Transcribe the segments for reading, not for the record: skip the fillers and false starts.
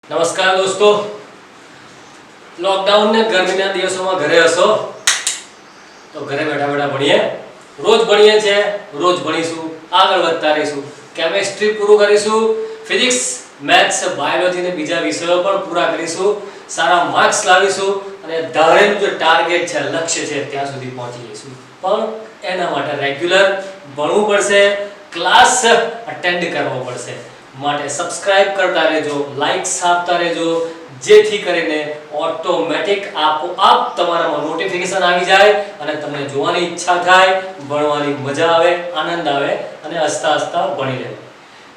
નમસ્કાર દોસ્તો, લોકડાઉન ને ગરમીના દિવસોમાં ઘરે હશો તો ઘરે બેઠા બેઠા ભણીએ. રોજ ભણીએ છે, રોજ ભણીશું, આગળ વધતા રહીશું. કેમિસ્ટ્રી પૂરું કરીશું, ફિઝિક્સ, મેથ્સ, બાયોલોજી ને બીજા વિષયો પણ પૂરા કરીશું. સારા માર્ક્સ લાવીશું અને ધારેલું જે ટાર્ગેટ છે, લક્ષ્ય છે ત્યાં સુધી પહોંચી જઈશું. પણ એના માટે રેગ્યુલર ભણવું પડશે, ક્લાસ અટેન્ડ કરવો પડશે. માટે સબસ્ક્રાઇબ કરતા રહેજો, લાઇક્સ આપતા રહેજો, જેથી કરીને ઓટોમેટિક આપોઆપ તમારામાં નોટિફિકેશન આવી જાય અને તમને જોવાની ઈચ્છા થાય, ભણવાની મજા આવે, આનંદ આવે અને હસતા હસતા ભણી લેવું.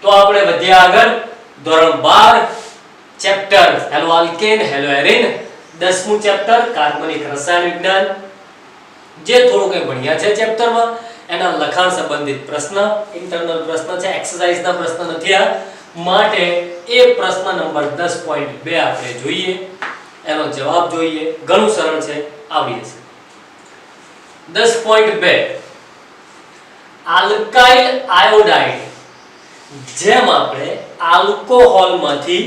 તો આપણે વધ્યા આગળ. ધોરણ 12 chapter haloalkane haloarene, 10મું ચેપ્ટર કાર્બનિક રસાયણ વિજ્ઞાન. જે થોડું કંઈ ભણ્યા છે ચેપ્ટરમાં એના લખાણ સંબંધિત પ્રશ્ન, ઇન્ટરનલ પ્રશ્ન છે, એક્સરસાઇઝના પ્રશ્ન નથી આ. માટે એ પ્રશ્ન નંબર 10.2 આપણે જોઈએ, એનો જવાબ જોઈએ. ઘણું સરળ છે, આવડી જશે. 10.2 આલ્કાઇલ આયોડાઇડ. જેમ આપણે આલ્કોહોલમાંથી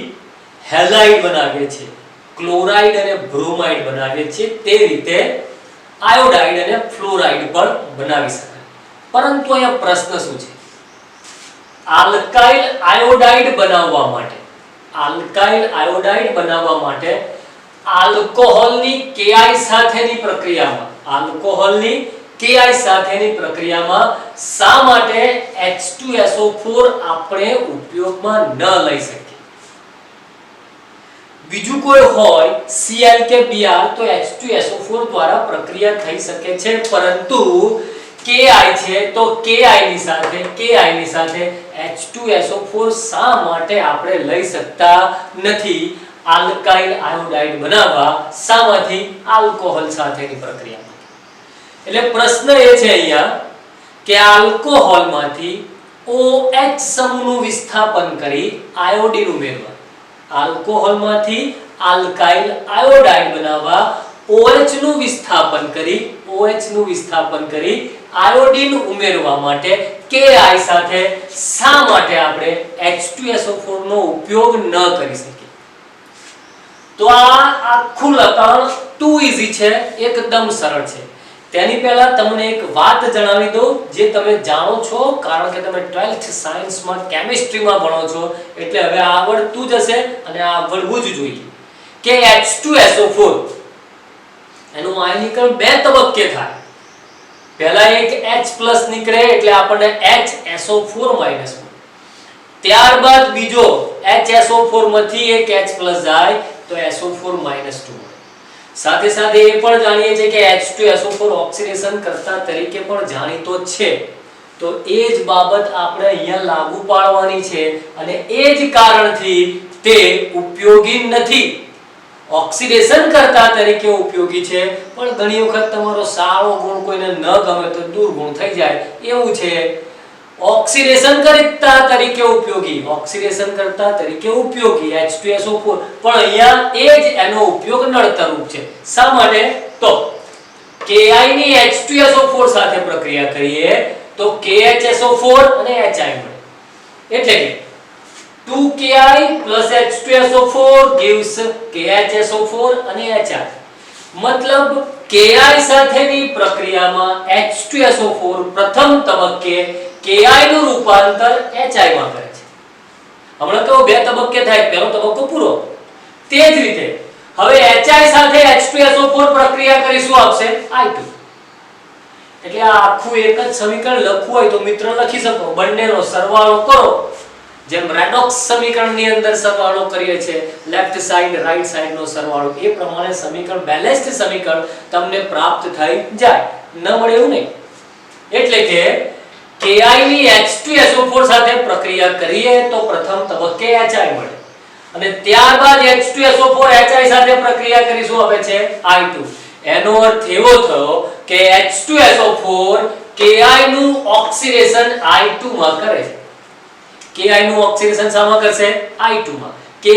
હેલાઇડ બનાવીએ છીએ, ક્લોરાઇડ અને બ્રોમાઇડ બનાવીએ છીએ, તે રીતે આયોડાઇડ અને ફ્લોરાઇડ પણ બનાવી શકાય. પરંતુ અહીંયા પ્રશ્ન શું છે? આલ્કાઇલ આયોડાઇડ બનાવવા માટે આલ્કોહોલની Ki સાથેની પ્રક્રિયામાં શા માટે H2SO4 આપણે ઉપયોગમાં ન લઈ શકીએ? બીજું કોઈ હોય Cl કે Br તો H2SO4 દ્વારા પ્રક્રિયા થઈ શકે છે, પરંતુ Ki છે તો Ki ની સાથે H2SO4 શા માટે આપણે લઈ શકતા નથી? આલ્કાઇલ આયોડાઇડ બનાવવા શામાંથી? આલ્કોહોલ સાથેની પ્રક્રિયામાં. એટલે પ્રશ્ન એ છે અહીંયા કે આલ્કોહોલમાંથી OH સમૂહનું વિસ્થાપન કરી આયોડીન ઉમેરવા, આલ્કોહોલમાંથી આલ્કાઇલ આયોડાઇડ બનાવવા OH નું વિસ્થાપન કરી આયોડીન ઉમેરવા માટે Ki સાથે શા માટે આપણે H2SO4 નો ઉપયોગ ન કરી શકીએ? તો આ આખું લખાણ ટુ ઈઝી છે, એકદમ સરળ છે. તેની પહેલા તમને એક વાત જણાવી દઉં જે તમે જાણો છો, કારણ કે તમે 12th સાયન્સમાં કેમિસ્ટ્રીમાં ભણો છો, એટલે હવે આવડતું જ હશે અને આવડવું જ જોઈએ કે H2SO4 એનું આયનીકરણ બે તબક્કે થાય. પહેલા એક H+ નીકળે એટલે આપણને HSO4- મળે. ત્યારબાદ બીજો HSO4 માંથી એક H+ જાય તો SO4- મળે. સાથે સાથે એ પણ જાણીએ છીએ કે H2SO4 ઓક્સિડેશન કરતા તરીકે પણ જાણીતો છે. તો એ જ બાબત આપણે અહીંયા લાગુ પાડવાની છે અને એ જ કારણથી તે ઉપયોગી નથી. ઓક્સિડેશન કરતા તરીકે ઉપયોગી છે, પણ ઘણી વખત તમારો સારો ગુણ કોઈને ન ગમે તો દુર્ગુણ થઈ જાય એવું છે. ઓક્સિડેશન કરતા તરીકે ઉપયોગી H2SO4, પણ અહીંયા એ જ એનો ઉપયોગ નડતર રૂપ છે. શા માટે? તો Ki ની H2SO4 સાથે પ્રક્રિયા કરીએ તો KHSO4 અને HI મળે, એટલે કે 2Ki plus H2SO4 gives KHSO4 અને HI. મતલબ Ki સાથેની પ્રક્રિયામાં H2SO4 પ્રથમ તબક્કે Ki નું રૂપાંતર HI માં કરે છે. હમણાં તો બે તબક્કે થાય, પહેલો તબક્કો પૂરો. તે જ રીતે હવે HI સાથે H2SO4 પ્રક્રિયા કરીશું, આપશે I2. એટલે આ આખું એક જ સમીકરણ લખવું હોય તો મિત્ર લખી શકો, બંનેનો સરવાળો કરો. જેમ રેડોક્સ સમીકરણની અંદર સરવાળો કરીએ છે, લેફ્ટ સાઈડ રાઈટ સાઈડનો સરવાળો, એ પ્રમાણે સમીકરણ, બેલેન્સ્ડ સમીકરણ તમને પ્રાપ્ત થઈ જાય. ન મળે એવું નહીં. એટલે કે Ki ની H2SO4 સાથે પ્રક્રિયા કરીએ તો પ્રથમ તબક્કે HI મળે અને ત્યારબાદ H2SO4 HI સાથે પ્રક્રિયા કરીશું, આપે છે I2. એનો અર્થ એવો થયો કે H2SO4 Ki નું ઓક્સિડેશન I2 માં કરે છે. Ki નું ઓક્સિડેશન શામાં કરશે? I2 માં. Ki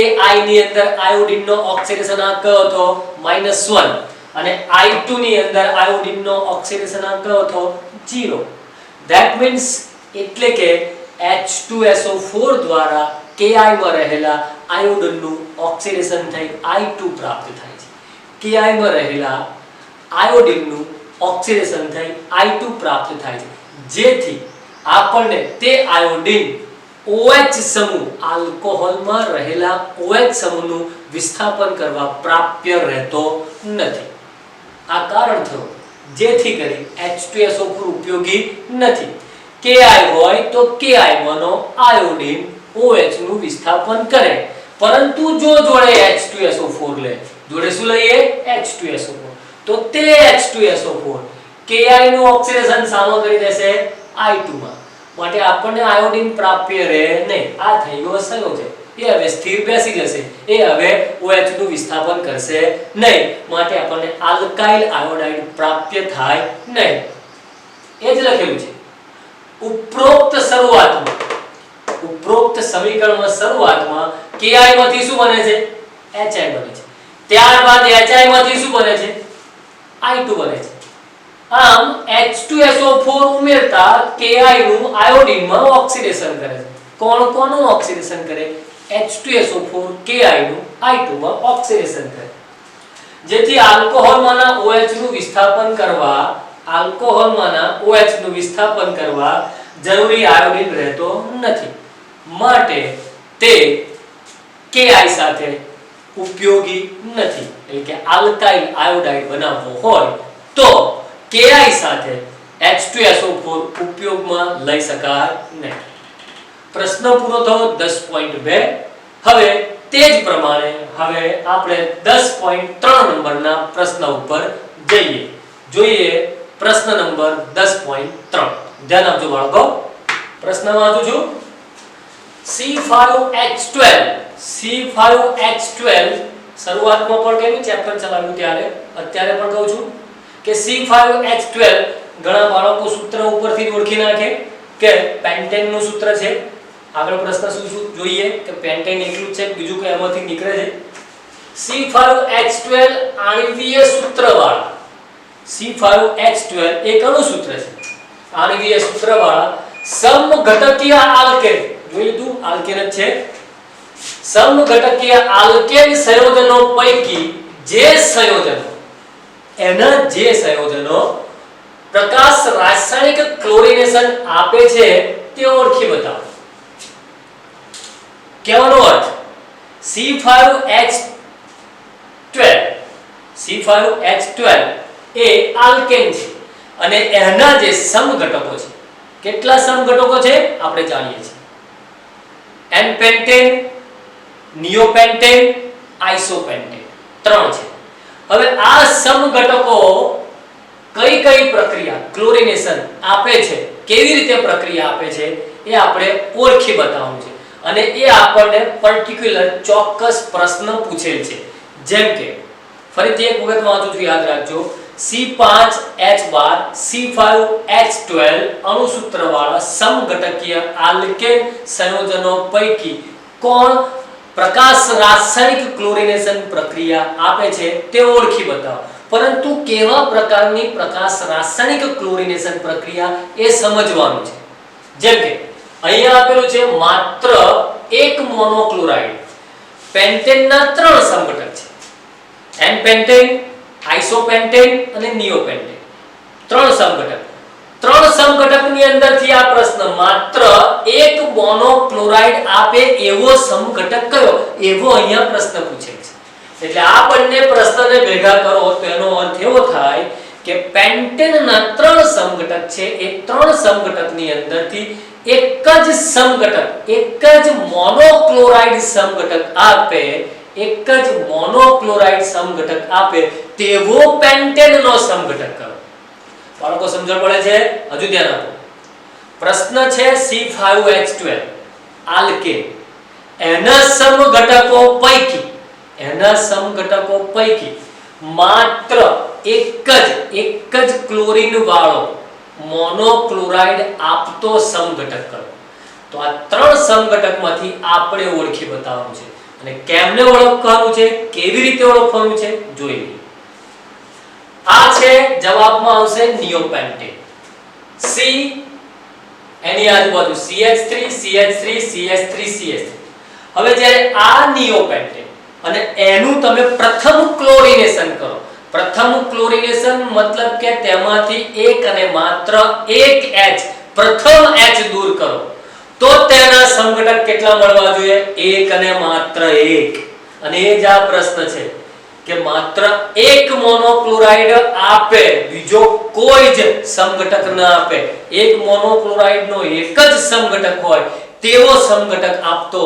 ની અંદર આયોડીનનો ઓક્સિડેશન આંક કયો હતો? -1, અને I2 ની અંદર આયોડીનનો ઓક્સિડેશન આંક કયો હતો? 0. That means એટલે કે H2SO4 દ્વારા Ki માં રહેલા આયોડિનનું ઓક્સિડેશન થઈ I2 પ્રાપ્ત થાય છે. Ki માં રહેલા આયોડિનનું ઓક્સિડેશન થઈ I2 પ્રાપ્ત થાય છે, જેથી આપણને તે આયોડિન OH સમૂહ આલ્કોહોલમાં રહેલા OH સમૂહનું વિસ્થાપન કરવા પ્રાપ્ય રહેતો નથી. આ કારણ થયું જેથી કરી H2SO4 ઉપયોગી નથી. Ki હોય તો Ki માંનો આયોડિન OH નું વિસ્થાપન કરે, પરંતુ જો જોડે H2SO4 લે, જોડે શું લઈએ? H2SO4, તો તે H2SO4 Ki નું ઓક્સિડેશન સામો કરી દેશે I2 માં, માટે આપણને આયોડિન પ્રાપ્ય રહે નહીં. આ થઈ ગયો સંયોજક. એ હવે સ્થિર બેસી જશે, એ હવે OH નું વિસ્થાપન કરશે નહીં, માટે આપણને આલ્કાઇલ આયોડાઇડ પ્રાપ્ય થાય નહીં. એ જ લખેલું છે. ઉપરોક્ત સમીકરણમાં શરૂઆતમાં Ki માંથી શું બને છે? Hi બને છે. ત્યારબાદ Hi માંથી શું બને છે? I2 બને છે. આમ H2SO4 ઉમેરતા Ki નું આયોડિનમાં ઓક્સિડેશન કરે છે. કોનું ઓક્સિડેશન કરે? H2SO4 Ki નું I2 માં ઓક્સિડેશન કરે, જેથી આલ્કોહોલમાંના OH નું વિસ્થાપન કરવા જરૂરી આયોડિન રહેતો નથી, માટે તે Ki સાથે ઉપયોગી નથી. એટલે કે આલ્કાઇલ આયોડાઇડ બનાવવો હોય તો Ki સાથે H2SO4 ઉપયોગમાં લઈ શકાય નહીં. પ્રશ્ન પૂરો થયો 10.2. હવે તે જ પ્રમાણે હવે આપણે 10.3 નંબરના પ્રશ્ન ઉપર જોઈએ. પ્રશ્ન નંબર 10.3. ધ્યાન આપજો બાળકો. પ્રશ્ન વાંચું છું. C5H12 શરૂઆતમાં પણ કહ્યું, ચેપ્ટર ચલાવ્યું ત્યારે, અત્યારે પણ કહું છું કે C5H12 ઘણા બાળકો સૂત્ર ઉપરથી જ ઓળખી નાખે કે પેન્ટેન નું સૂત્ર છે. આગળ પ્રશ્ન શું જોઈએ કે પેન્ટેન એકલું છે, બીજું કઈ એમાંથી નીકળે છે? C5H12 આણ્વીય સૂત્રવાળા, C5H12 એક અણુ સૂત્ર છે, આણ્વીય સૂત્રવાળા સમઘટકીય આલ્કેન. જોઈ લીધું, આલ્કેન જ છે. સમઘટકીય આલ્કેન સંયોજનો પૈકી જે સંયોજનો પ્રકાશ રાસાયણિક ક્લોરિનેશન આપે છે તે ઓળખી બતાવો. કહેવાનો અર્થ C5H12 એ આલ્કેન છે અને એના જે સમઘટકો છે, કેટલા સમઘટકો છે આપણે જાણીએ છીએ. N-પેન્ટેન, નિયોપેન્ટેન, આઇસોપેન્ટેન, 3 છે. હવે આ સમઘટકો કઈ પ્રક્રિયા ક્લોરિનેશન આપે છે, કેવી રીતે પ્રક્રિયા આપે છે એ આપણે ઓળખી બતાવવાનું છે, અને એ આપણને પર્ટિક્યુલર ચોક્કસ પ્રશ્ન પૂછેલ છે. જેમ કે ફરીથી એક વખત વાંચું છું, યાદ રાખજો. C5H12 C5H12 અણુસૂત્રવાળા સમઘટકીય આલ્કેન સંયોજનો પૈકી કોણ પ્રકાશ રાસાયણિક ક્લોરિનેશન પ્રક્રિયા આપે છે તે ઓળખી બતાવો. પરંતુ કેવા પ્રકારની પ્રકાશ રાસાયણિક ક્લોરિનેશન પ્રક્રિયા એ સમજવાનું છે. જેમ કે અહીંયા આપેલું છે માત્ર એક મોનોક્લોરાઇડ. પેન્ટેનના 3 સમઘટક છે, N-પેન્ટેન, આઇસોપેન્ટેન અને નિયોપેન્ટેન, 3 સમઘટક. 3 સમઘટકની અંદરથી આ પ્રશ્ન માત્ર એક મોનોક્લોરાઇડ આપે એવો સમઘટક કયો, એવો અહીંયા પ્રશ્ન પૂછે છે. એટલે આ બંને પ્રશ્નને ભેગા કરો તો એનો અર્થ એવો થાય કે પેન્ટેનના 3 સમઘટક છે, એ 3 સમઘટકની અંદરથી એક જ સમઘટક, એક જ મોનોક્લોરાઇડ સમઘટક આપે તેવો પેન્ટેનનો સમઘટક કરો. બાળકો સમજણ પડે છે? હજુ ધ્યાન આપો. પ્રશ્ન છે C5H12 આલ્કેન, એના સમઘટકો પૈકી માત્ર એક જ ક્લોરીન વાળો મોનોક્લોરાઇડ આપતો સમઘટક કરો. તો આ 3 સમઘટકમાંથી આપણે ઓળખી બતાવવાનું છે, અને કેમને ઓળખવાનું છે, કેવી રીતે ઓળખવાનું છે જોઈએ. આ છે જવાબમાં આવશે નિયોપેન્ટેન. C એની આજુબાજુ CH3 CH3 CH3 CH3. હવે જ્યારે આ નિયોપેન્ટેન અને એનું તમે પ્રથમ ક્લોરિનેશન કરો, પ્રથમ ક્લોરિનેશન મતલબ કે તેમાંથી એક અને માત્ર એક H, પ્રથમ H દૂર કરો તો તેના સમઘટક કેટલા મળવા જોઈએ? એક અને માત્ર એક. અને એ જ આ પ્રશ્ન છે કે માત્ર એક મોનોક્લોરાઇડ આપે, બીજો કોઈ જ સમઘટક ન આપે. એક મોનોક્લોરાઇડ નો એક જ સમઘટક હોય તેવો સમઘટક આપતો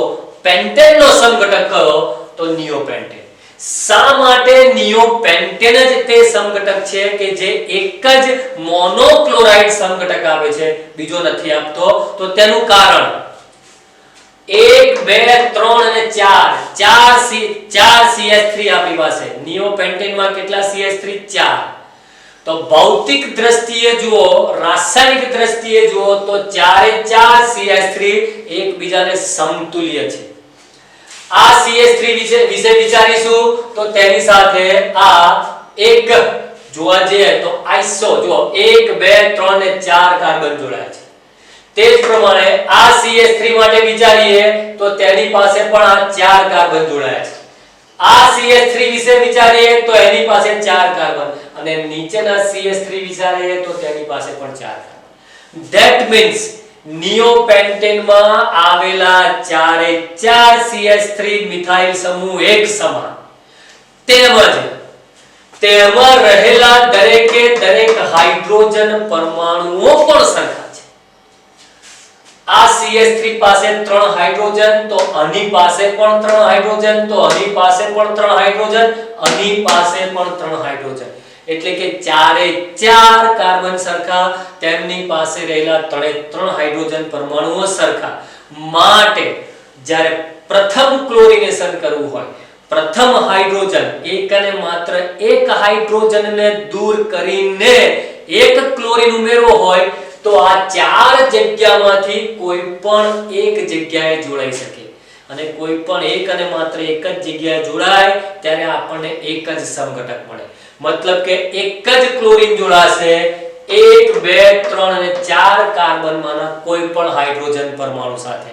પેન્ટેનનો સમઘટક કયો? તો નિયોપેન્ટેન. શા માટે નિયોપેન્ટેન જ તે સમઘટક છે કે જે એક જ મોનોક્લોરાઇડ સમઘટક આપે છે, બીજો નથી આપતો? તો તેનું કારણ 1 2 3 અને 4 4 CH3 આપણી પાસે. નિયોપેન્ટેનમાં કેટલા CH3? 4. તો ભૌતિક દ્રષ્ટિએ જુઓ, રાસાયણિક દ્રષ્ટિએ જુઓ તો 4 CH3 એકબીજાને સમતુલ્ય છે. આ CH3 વિશે વિચારીશું તો તેની સાથે આ એક જોવા જઈએ તો આઈસો જો 1 2 3 ને 4 કાર્બન જોડાયા છે. તે જ પ્રમાણે આ CH3 માટે વિચારીએ તો તેની પાસે પણ આ 4 કાર્બન જોડાયા છે. આ CH3 વિશે વિચારીએ તો એની પાસે 4 કાર્બન અને નીચેના CH3 વિચારીએ તો તેની પાસે પણ 4 કાર્બન. ધેટ મીન્સ નિયોપેન્ટેનમાં આવેલા 4 CH3 મિથાઇલ સમૂહ એક સમાન, તેમજ તેમાં રહેલા દરેકે દરેક હાઇડ્રોજન પરમાણુઓ પણ સરખા છે. આ CH3 પાસે 3 હાઇડ્રોજન, તો આની પાસે પણ 3 હાઇડ્રોજન, તો આની પાસે પણ 3 હાઇડ્રોજન, આની પાસે પણ 3 હાઇડ્રોજન. એટલે કે 4 કાર્બન સરખા, તેમની પાસે રહેલા 3 હાઇડ્રોજન પરમાણુઓ સરખા. માટે જ્યારે પ્રથમ ક્લોરિનેશન કરવું હોય, પ્રથમ હાઇડ્રોજન એક અને માત્ર એક હાઇડ્રોજનને દૂર કરીને એક ક્લોરીન ઉમેરવો હોય તો આ 4 જગ્યામાંથી કોઈ પણ એક જગ્યાએ જોડાઈ શકે. અને કોઈ પણ એક અને માત્ર એક જ જગ્યાએ જોડાય ત્યારે આપણને એક જ સમઘટક મળે. મતલબ કે એક જ ક્લોરીન જોડાશે 1 2 3 અને 4 કાર્બનમાંના કોઈ પણ હાઇડ્રોજન પરમાણુ સાથે.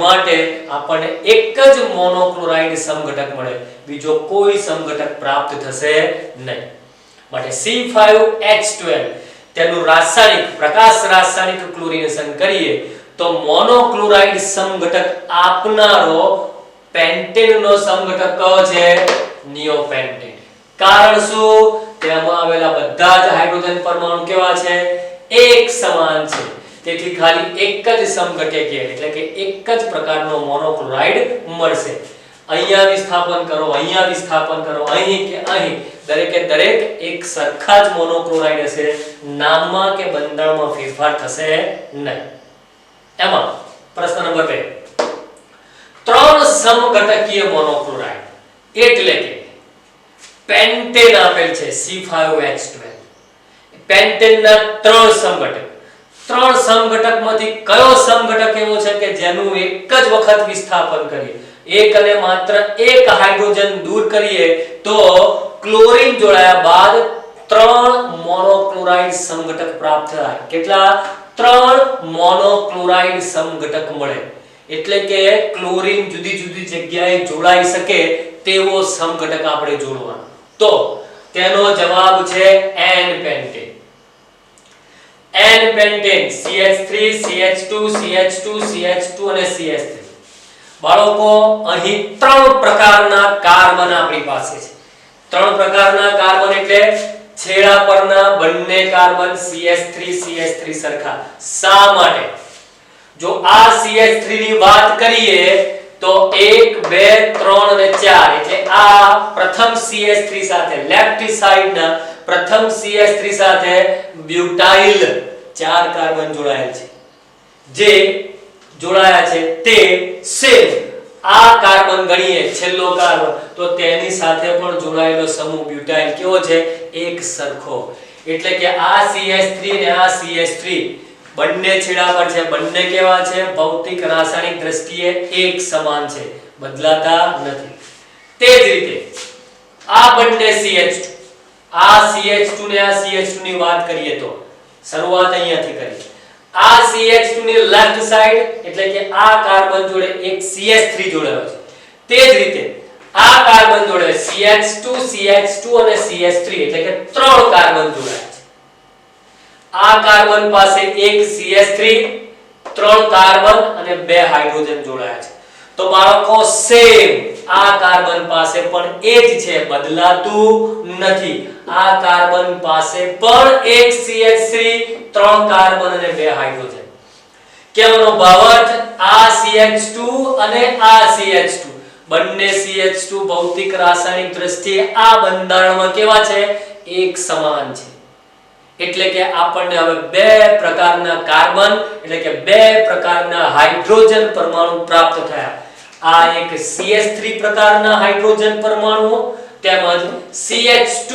માટે આપણને એક જ મોનોક્લોરાઇડ સમઘટક મળે, બીજો કોઈ સમઘટક પ્રાપ્ત થશે નહીં. માટે C5H12 તેનું રાસાયણિક પ્રકાશ રાસાયણિક ક્લોરિનેશન કરીએ તો મોનોક્લોરાઇડ સમઘટક આપનારો પેન્ટેનનો સમઘટક કયો છે? નિયોપેન્ટેન. કારણ શું? તેમાં આવેલા બધા જ હાઇડ્રોજન પરમાણુ કેવા છે? એક સમાન છે. તેથી ખાલી એક જ સમઘટકીય એટલે કે એક જ પ્રકારનો મોનોક્લોરાઇડ મળશે. અહીંયા વિસ્થાપન કરો, અહીંયા વિસ્થાપન કરો, અહીં કે અહીં, દરેકે દરેક એક સરખા જ મોનોક્લોરાઇડ હશે. નામમાં કે બંધારણમાં ફેરફાર થશે નહીં. એમાં પ્રશ્ન નંબર 2, 3 સમઘટકીય મોનોક્લોરાઇડ એટલે કે પેન્ટેન આપેલ છે C5H12. પેન્ટેનના 3 સમઘટક, 3 સમઘટકમાંથી કયો સમઘટક એવો છે કે જેનું એક જ વખત વિસ્થાપન કરીએ, એક અને માત્ર એક હાઇડ્રોજન દૂર કરીએ તો ક્લોરીન જોડાયા બાદ 3 મોનોક્લોરાઇડ સમઘટક પ્રાપ્ત થાય? કેટલા? 3 મોનોક્લોરાઇડ સમઘટક મળે. એટલે કે ક્લોરીન જુદી જુદી જગ્યાએ જોડાઈ શકે તેવો સમઘટક આપણે જોડવાનો. તો તેનો જવાબ છે N-પેન્ટેન. N-પેન્ટેન CH3 CH2 CH2 CH2 અને CH3. બાળકો અહીં 3 પ્રકારના કાર્બન આપણી પાસે છે. 3 પ્રકારના કાર્બન એટલે છેડા પરના બંને કાર્બન CH3 સરખા. શા માટે? જો આ CH3 ની વાત કરીએ તો 1 2 3 અને 4 એટલે આ પ્રથમ CH3 સાથે લેફ્ટ સાઈડના પ્રથમ CH3 સાથે બ્યુટાઇલ 4 કાર્બન જોડાયેલ છે. જે જોડાયા છે તે સેમ આ કાર્બન ગણીએ છેલ્લો કાર્બન તો તેની સાથે પણ જોડાયેલો સમૂહ બ્યુટાઇલ કેવો છે? એક સરખો. એટલે કે આ CH3 અને આ CH3 બંને છેડા પર છે, બંને કેવા છે? ભૌતિક રાસાયણિક દ્રષ્ટિએ એક સમાન છે, બદલાતા નથી. તે જ રીતે આ બંને CH2, આ CH2 ને આ CH2 ની વાત કરીએ તો શરૂઆત અહીંયાથી કરીએ. આ CH2 ની લેફ્ટ સાઈડ એટલે કે આ કાર્બન જોડે એક CH3 જોડાયો છે. તે જ રીતે આ કાર્બન જોડે CH2 અને CH3 એટલે કે 3 કાર્બન જોડાયા છે. આ કાર્બન પાસે એક CH3, 3 કાર્બન અને 2 હાઇડ્રોજન જોડાયા છે. તો બાળકો સેમ આ કાર્બન પાસે પણ એ જ છે, બદલાતું નથી. આ કાર્બન પાસે પણ એક CH3, 3 કાર્બન અને 2 હાઇડ્રોજન. કેવાનો ભાવાર્થ આ CH2 અને આ CH2 બંને CH2 ભૌતિક રાસાયણિક દ્રષ્ટિએ આ બંધારણમાં કેવા છે? એક સમાન છે. એટલે કે આપણને હવે બે પ્રકારના કાર્બન એટલે કે બે પ્રકારના હાઇડ્રોજન પરમાણુ પ્રાપ્ત થયા. આ એક CH3 પ્રકારના હાઇડ્રોજન પરમાણુ તેમજ CH2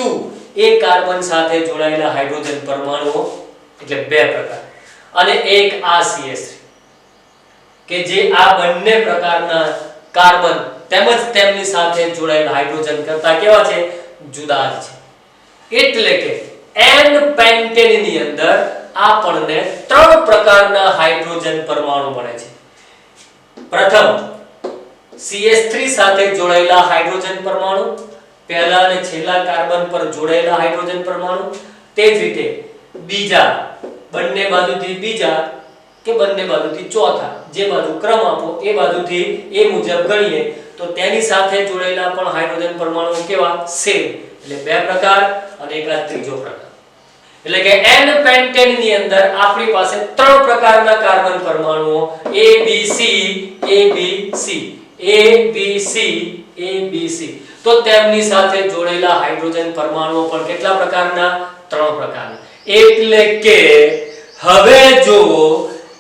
એ કાર્બન સાથે જોડાયેલા હાઇડ્રોજન પરમાણુઓ એટલે બે પ્રકાર, અને એક આ CH3 કે જે આ બંને પ્રકારના કાર્બન તેમજ તેમની સાથે જોડાયેલા હાઇડ્રોજન કરતા કેવા છે? જુદા છે. એટલે કે N-પેન્ટેન ની અંદર આપણને 3 પ્રકારના હાઇડ્રોજન પરમાણુ મળે છે. પ્રથમ CH3 સાથે જોડાયેલા હાઇડ્રોજન પરમાણુ, પહેલા અને છેલ્લા કાર્બન પર જોડાયેલા હાઇડ્રોજન પરમાણુ. તે જ રીતે બીજા બંને બાજુથી બીજા કે બંને બાજુથી ચોથા, જે બાજુ ક્રમ આપો એ બાજુથી એ મુજબ ગણીએ તો તેની સાથે જોડાયેલા પણ હાઇડ્રોજન પરમાણુ કેવા? સેમ. એટલે બે પ્રકાર અને એક ત્રીજો પ્રકાર. એટલે કે N-પેન્ટેન ની અંદર આપણી પાસે 3 પ્રકારના કાર્બન પરમાણુઓ ABC તો તેમની સાથે જોડાયેલા હાઇડ્રોજન પરમાણુઓ પણ કેટલા પ્રકારના? 3 પ્રકારના. એટલે કે હવે જો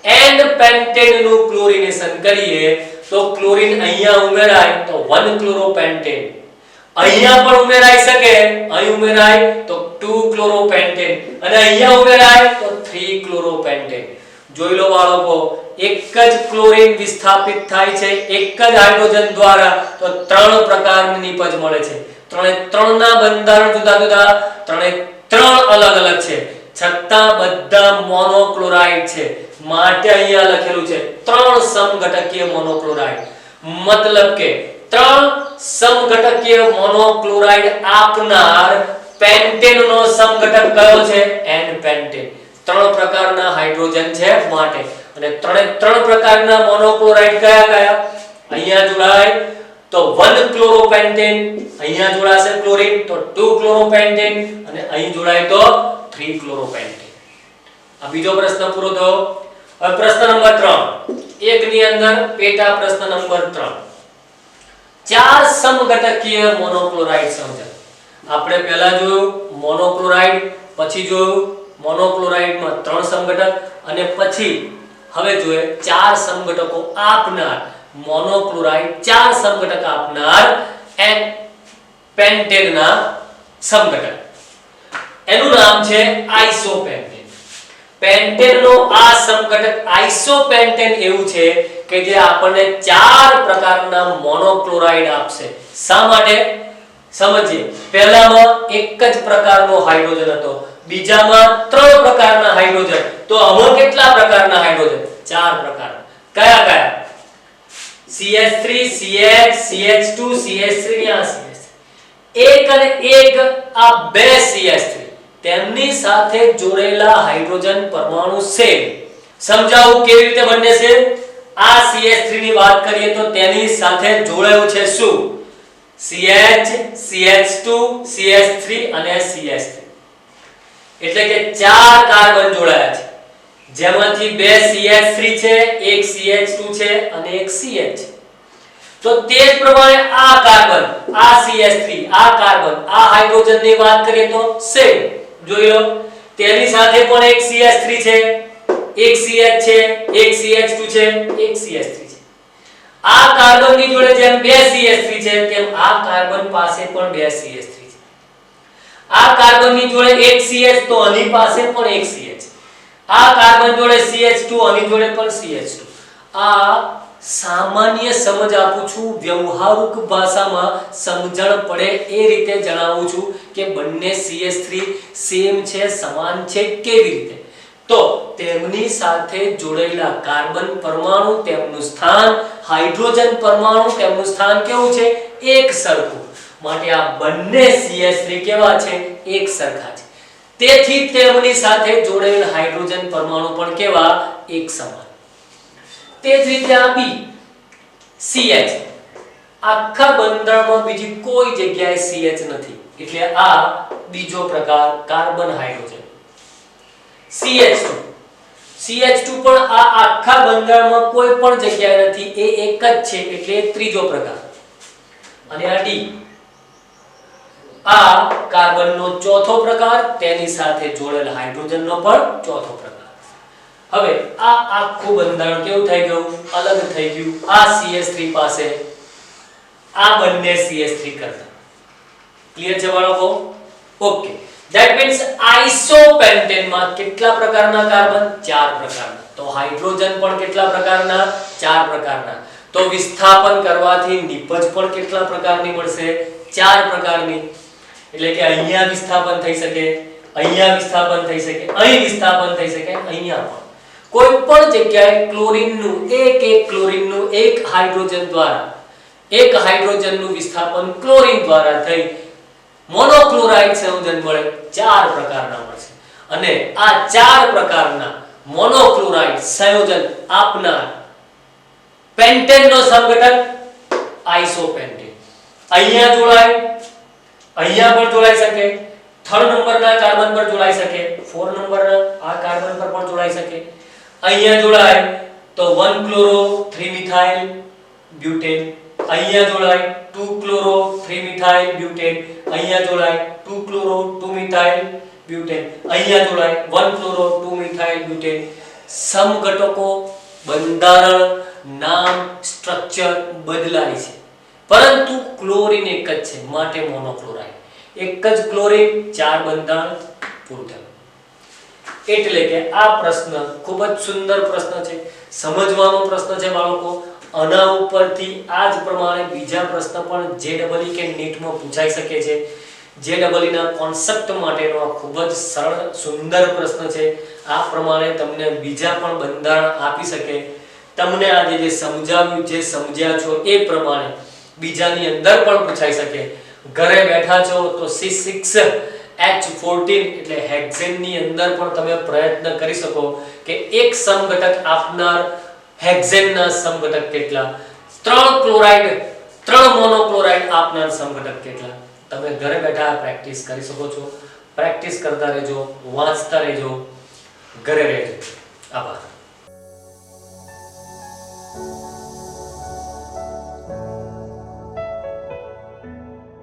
N-પેન્ટેન નું ક્લોરિનેશન કરીએ તો ક્લોરીન અહીંયા ઉમેરાય તો 1 ક્લોરોપેન્ટેન, અહીંયા પણ ઉમેરાઈ શકે, અહીં ઉમેરાય તો 2 ક્લોરોપેન્ટેન અને અહીંયા ઉમેરાય તો 3 ક્લોરોપેન્ટેન. જોઈ લો બાળકો, એક જ ક્લોરીન વિસ્થાપિત થાય છે એક જ હાઇડ્રોજન દ્વારા તો 3 પ્રકારની નિપજ મળે છે. ત્રણના બંધારણ જુદા જુદા, 3 અલગ અલગ છે, છતાં બધા મોનોક્લોરાઇડ છે. માટે અહીંયા લખેલું છે 3 સમઘટકીય મોનોક્લોરાઇડ. મતલબ કે 3 સમઘટકીય મોનોક્લોરાઇડ આપનાર પેન્ટેનનો સમઘટક કયો છે? N-પેન્ટેન. 3 પ્રકારના હાઇડ્રોજન છે માટે. અને 3 પ્રકારના મોનોક્લોરાઇડ કયા કયા? અહીંયા જોડાય તો 1 ક્લોરોપેન્ટેન, અહીંયા જોડાશે ક્લોરીન તો 2 ક્લોરોપેન્ટેન અને અહીં જોડાય તો 3 ક્લોરોપેન્ટેન. આ બીજો પ્રશ્ન પૂરો થયો. હવે પ્રશ્ન નંબર 3. એક ની અંદર પેટા પ્રશ્ન નંબર 3. 4 સમઘટકીય મોનોક્લોરાઇડ સમજાવો. આપણે પહેલા જોયું મોનોક્લોરાઇડ, પછી જોયું મોનોક્લોરાઇડમાં 3 સમઘટક અને પછી હવે જોઈએ 4 સમઘટકો આપનાર મોનોક્લોરાઇડ, 4 સમઘટક આપનાર N-પેન્ટેનના સમઘટક. એનું નામ છે આઇસોપેન્ટેન. પેન્ટેનનો આ સમઘટક આઇસોપેન્ટેન એવું છે કે જે આપણને 4 પ્રકારના મોનોક્લોરાઇડ આપશે. શા માટે? સમજીએ. પહેલામાં એક જ પ્રકારનો હાઇડ્રોજન હતો, બીજામાં 3 પ્રકારના હાઇડ્રોજન, તો આમાં કેટલા પ્રકારના હાઇડ્રોજન? 4 પ્રકારના. કયા કયા? CH3, CH, CH2, CH3 ને આ CH. એક અને એક આ બે CH3 તેમની સાથે જોડેલા હાઇડ્રોજન પરમાણુ સેમ. સમજાવું કેવી રીતે બને છે? આ CH3 ની વાત કરીએ તો તેની સાથે જોડાયું છે શું? CH, CH2, CH3 અને CH3. એટલે કે 4 કાર્બન જોડાયા છે, જેમાંથી 2 CH3 છે, એક CH2 છે અને એક CH છે. તો તે જ પ્રમાણે આ કાર્બન, આ CH3, આ કાર્બન, આ હાઇડ્રોજન ની વાત કરીએ તો સેમ. જોઈ લો, તેની સાથે પણ એક CH3 છે, એક CH છે, એક CH2 છે, એક CH3 છે. આ કાર્બનની જોડે જેમ 2 CH3 છે તેમ આ કાર્બન પાસે પણ 2 CH3 છે. આ કાર્બનની જોડે એક CH તો આની પાસે પણ એક CH. આ કાર્બન જોડે CH2 આની જોડે પણ CH2. આ સામાન્ય સમજ આપું છું, વ્યવહારિક ભાષામાં સમજણ પડે એ રીતે જણાવું છું કે બંને CH3 સેમ છે, સમાન છે. કેવી રીતે? તો તેમની સાથે જોડાયેલા કાર્બન પરમાણુ તેમનું સ્થાન, હાઇડ્રોજન પરમાણુ તેમનું સ્થાન કેવું છે? એક સરખું. માટે આ બંને CH3 કેવા છે? એક સરખા છે. તેથી તેમની સાથે જોડાયેલ હાઇડ્રોજન પરમાણુ પણ કેવા? એક સમાન. તે જ રીતે આ B CH આખા બંધારણમાં બીજી કોઈ જગ્યાએ CH નથી, એટલે આ બીજો પ્રકાર કાર્બન હાઇડ્રોજન. CH2 પણ આ આખા બંધારણમાં કોઈ પણ જગ્યાએ નથી, એ એક જ છે, એટલે ત્રીજો પ્રકાર. અને આ D આ કાર્બનનો ચોથો પ્રકાર, તેની સાથે જોડેલ હાઇડ્રોજનનો પણ ચોથો પ્રકાર. હવે આ આખું બંધારણ કેવું થઈ ગયું? અલગ થઈ ગયું. આ CH3 પાસે આ બંને CH3 કરતા. ક્લિયર છે બાળકો? ઓકે. That means આઇસોપેન્ટેન માં કેટલા પ્રકારના કાર્બન? 4 પ્રકારના. તો હાઇડ્રોજન પણ કેટલા પ્રકારના? 4 પ્રકારના. તો વિસ્થાપન કરવાથી નિપજ પણ કેટલા પ્રકારની મળશે? 4 પ્રકારની. એટલે કે અહીંયા વિસ્થાપન થઈ શકે, અહીંયા વિસ્થાપન થઈ શકે, અહીં વિસ્થાપન થઈ શકે, અહીંયા પણ. કોઈ પણ જગ્યાએ ક્લોરીનનું એક ક્લોરીનનું એક હાઇડ્રોજન દ્વારા, એક હાઇડ્રોજનનું વિસ્થાપન ક્લોરીન દ્વારા થઈ મોનોક્લોરાઇડ સંયોજન મળે. 4 પ્રકારના મળશે. અને આ 4 પ્રકારના મોનોક્લોરાઇડ સંયોજન આપનાર પેન્ટેનનો સમઘટક આઇસોપેન્ટેન. અહીંયા જોડાય, અહીંયા પણ જોડાઈ શકે, 3 નંબરના કાર્બન પર જોડાઈ શકે, 4 નંબરના આ કાર્બન પર પણ જોડાઈ શકે. અહીંયા જોડાય તો 1 ક્લોરો 3 મિથાઇલ બ્યુટેન, અહીંયા જોડાય 2 ક્લોરો 3 મિથાઇલ બ્યુટેન, અહીંયા જોડાય 2 ક્લોરો 2 મિથાઇલ બ્યુટેન, અહીંયા જોડાય 1 ક્લોરો 2 મિથાઇલ બ્યુટેન. સમઘટકો, બંધારણ, નામ, સ્ટ્રક્ચર બદલાય છે, પરંતુ ક્લોરીન એક જ છે, માટે મોનોક્લોરાઇડ. એક જ ક્લોરીન 4 બંધારણ પૂરું થયું. એટલે કે આ પ્રશ્ન ખૂબ જ સુંદર પ્રશ્ન છે, સમજવાનો પ્રશ્ન છે બાળકો. આના ઉપરથી આ જ પ્રમાણે બીજા પ્રશ્ન પણ JEE કે નીટમાં પૂછાઈ શકે છે. JEE ના કોન્સેપ્ટ માટેનો આ ખૂબ જ સરળ સુંદર પ્રશ્ન છે. આ પ્રમાણે તમને બીજા પણ બંધારણ આપી શકે. તમને આજે જે સમજાવ્યું, જે સમજ્યા છો એ પ્રમાણે બીજાની અંદર પણ પૂછાઈ શકે. ઘરે બેઠા છો તો C6H14 એટલે હેક્ઝેનની અંદર પણ તમે પ્રયત્ન કરી શકો કે એક સમઘટક આપનાર હેક્ઝેનના સમઘટક કેટલા, 3 ક્લોરાઇડ 3 મોનોક્લોરાઇડ આપનાર સમઘટક કેટલા. તમે ઘરે બેઠા પ્રેક્ટિસ કરી શકો છો. પ્રેક્ટિસ કરતા રહેજો, વાંચતા રહેજો, ઘરે રહેજો. આભાર.